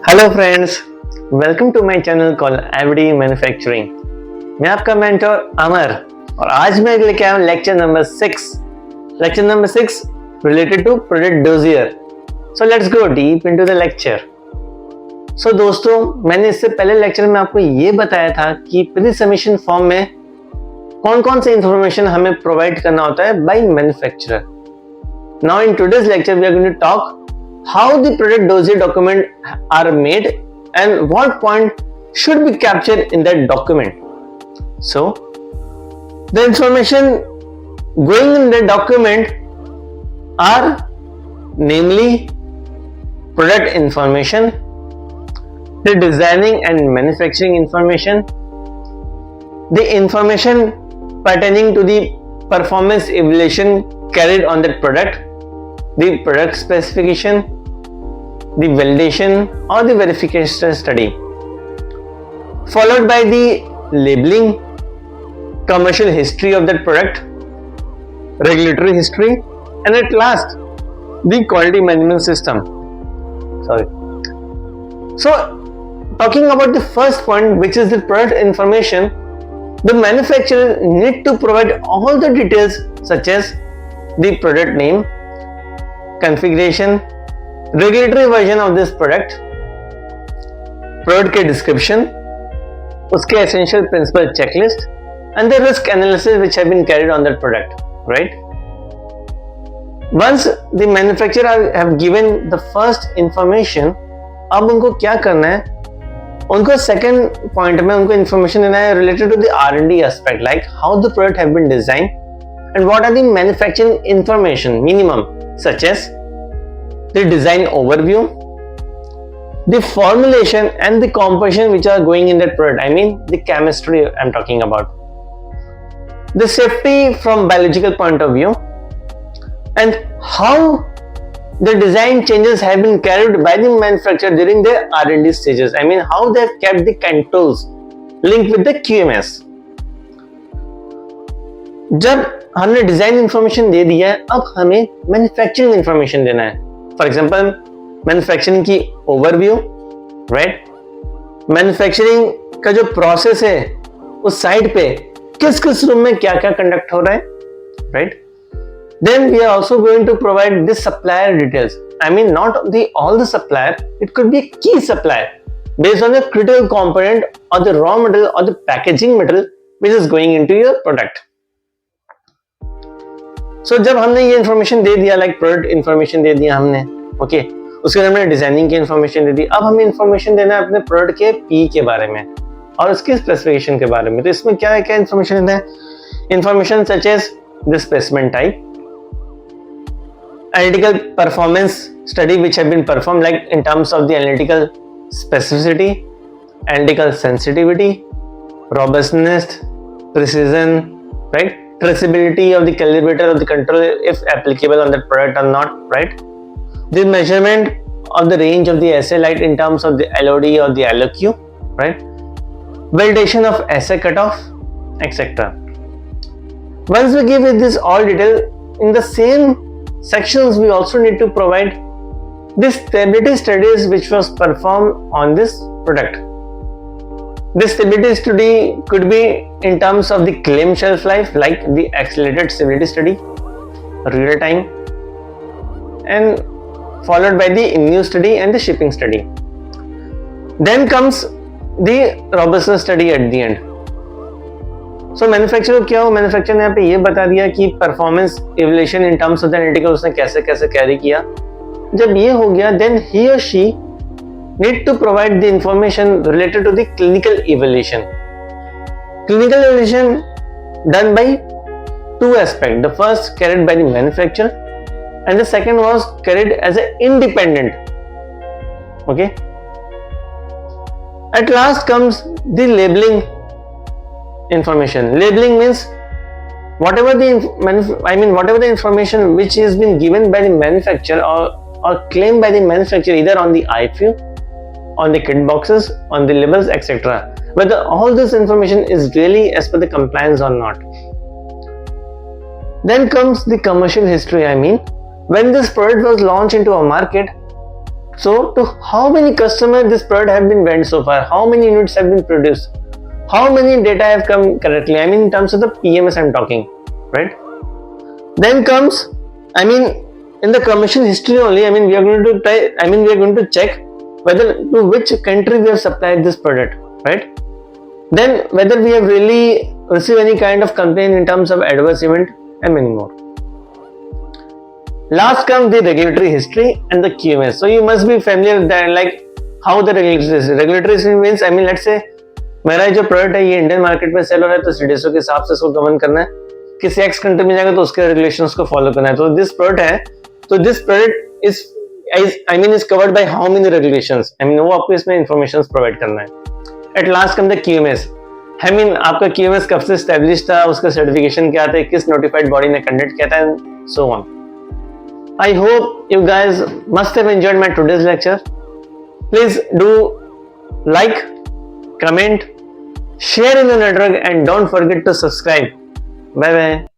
Hello friends, welcome to my channel call everyday manufacturing. मैं आपका mentor अमर और आज मैं लेके आया हूँ lecture number 6 related to product dossier. So let's go deep into the lecture. So दोस्तों, मैंने इससे पहले लेक्चर में आपको ये बताया था कि प्री सबमिशन फॉर्म में कौन कौन से इंफॉर्मेशन हमें प्रोवाइड करना होता है by manufacturer. Now in today's lecture we are going to talk how the product dossier document are made and what point should be captured in that document. So the information going in the document are namely product information, the designing and manufacturing information, the information pertaining to the performance evaluation carried on that product, the product specification, the validation or the verification study, followed by the labeling, commercial history of that product, regulatory history, and at last the quality management system. So talking about the first point, which is the product information, the manufacturer need to provide all the details such as the product name, configuration, regulatory version of this product, product के description, उसके essential principle checklist, and the risk analysis which have been carried on that product, right? Once the manufacturer have given the first information, अब उनको क्या करना है? उनको second point में उनको information देना है related to the R&D aspect, like how the product have been designed and what are the manufacturing information minimum, such as the design overview, the formulation and the composition which are going in that product. I mean the chemistry I'm talking about, the safety from biological point of view, and how the design changes have been carried by the manufacturer during the R&D stages. I mean how they have kept the controls linked with the QMS. जब हमने design information दे दिया है, अब हमें manufacturing information देना है। For example manufacturing की overview, right? Manufacturing का जो प्रोसेस है उस साइड पे किस किस रूम में क्या क्या कंडक्ट हो रहा है, right? Then we are also going to provide this supplier details. I mean not the all the supplier, it could be key supplier based on the critical component और द रॉ मटेरियल और the packaging material which is going into your product. So जब हमने ये information दे दिया, like product information दे दिया हमने, okay, उसके बाद हमने डिजाइनिंग की इन्फॉर्मेशन दे दी। अब हमें इन्फॉर्मेशन देना है अपने प्रोडक्ट के पी के बारे में और उसके स्पेसिफिकेशन के बारे में। तो इसमें क्या है, क्या इन्फॉर्मेशन देना है? Information such as the specimen type, analytical performance study which have been perform like in terms of the analytical specificity, analytical sensitivity, robustness, precision, right? Traceability of the calibrator of the control if applicable on that product or not, right? The measurement of the range of the assay light in terms of the LOD or the LOQ, right? Validation of assay cutoff, etc. Once we give it this all detail, in the same sections we also need to provide the stability studies which was performed on this product. This stability study could be in terms of the claim shelf life, like the accelerated stability study, real time, and followed by the in-use study and the shipping study. Then comes the robustness study at the end. So manufacturer क्या हो, manufacturer ने यहाँ पे ये बता दिया कि performance evaluation in terms of the analytical उसने कैसे कैसे कैरी किया। जब ये हो गया, then he or she need to provide the information related to the clinical evaluation. Clinical evaluation done by two aspects. The first carried by the manufacturer and the second was carried as an independent. Okay. At last comes the labeling information. Labeling means whatever the information which is been given by the manufacturer or claimed by the manufacturer either on the IFU, on the kit boxes, on the labels, etc. Whether all this information is really as per the compliance or not. Then comes the commercial history. I mean, when this product was launched into a market, So to how many customers this product have been went so far, how many units have been produced, how many data have come correctly, I mean in terms of the PMS I'm talking, right? Then comes, I mean in the commercial history only, I mean we are going to try, I mean we are going to check whether to which country we have supplied this product, right? Then whether we have really received any kind of complaint in terms of adverse event and many more. Last comes the regulatory history and the QMS. So you must be familiar with that, like how the regulatory history means, I mean let's say मेरा जो product है ये Indian market में cell हो रहा है तो CDSO के हिसाब से इसको गवर्न करना है, किसी एक्स कंट्री में जाएगा तो उसके रेगुलेशंस को फॉलो करना है. तो दिस प्रोडक्ट है, तो this product is I mean is covered by how many regulations, I mean वो आपको इसमें इंफॉर्मेशन प्रोवाइड करना है. At last come the QMS, I mean आपका क्यूएमएस कब से एस्टेब्लिश था, उसका सर्टिफिकेशन क्या था, किस नोटिफाइड बॉडी ने कंडक्ट किया था, so on. I hope you guys must have enjoyed my today's lecture. Please do like, comment, share in the network and don't forget to subscribe. Bye bye.